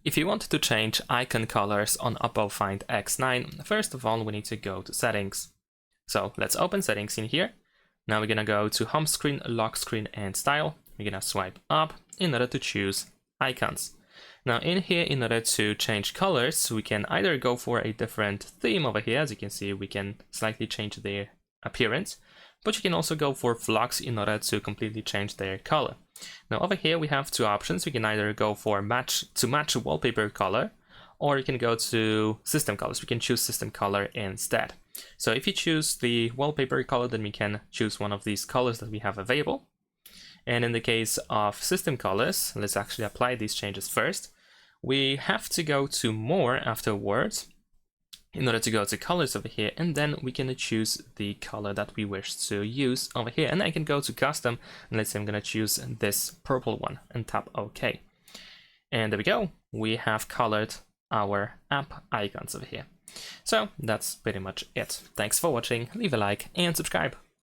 If you want to change icon colors on OPPO Find X9, first of all, we need to go to settings. So let's open settings in here. Now we're gonna go to home screen, lock screen, and style. We're gonna swipe up in order to choose icons. Now in here, in order to change colors, we can either go for a different theme over here. As you can see, we can slightly change their appearance, but you can also go for flux in order to completely change their color. Now over here we have two options. We can either go for match wallpaper color, or you can go to system colors. We can choose system color instead. So if you choose the wallpaper color, then we can choose one of these colors that we have available. And in the case of system colors, let's actually apply these changes first. We have to go to more afterwards in order to go to colors over here, and then we can choose the color that we wish to use over here. And I can go to custom, and let's say I'm gonna choose this purple one and tap OK. And there we go. We have colored our app icons over here. So that's pretty much it. Thanks for watching, leave a like and subscribe.